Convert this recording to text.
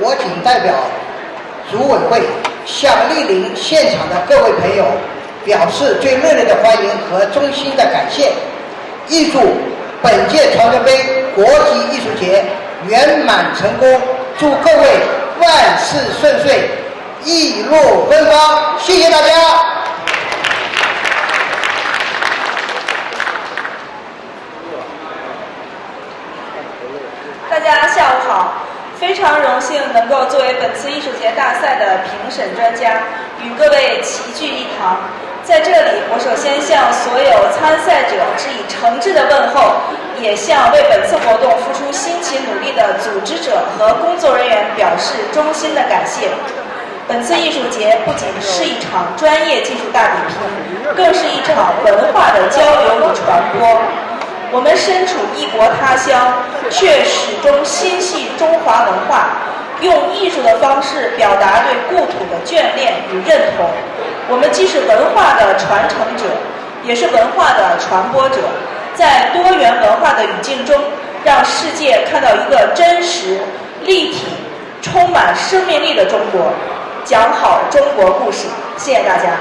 我谨代表组委会向莅临现场的各位朋友表示最热烈的欢迎和衷心的感谢，预祝本届传媒杯国际艺术节圆满成功，祝各位万事顺遂，一路芬芳，谢谢大家。大家下午好，非常荣幸能够作为本次艺术节大赛的评审专家，与各位齐聚一堂。在这里，我首先向所有参赛者致以诚挚的问候，也向为本次活动付出辛勤努力的组织者和工作人员表示衷心的感谢。本次艺术节不仅是一场专业技术大比拼，更是一场文化的交流与传播。我们身处异国他乡，却始终心系中华文化，用艺术的方式表达对故土的眷恋与认同。我们既是文化的传承者，也是文化的传播者，在多元文化的语境中，让世界看到一个真实、立体、充满生命力的中国，讲好中国故事。谢谢大家。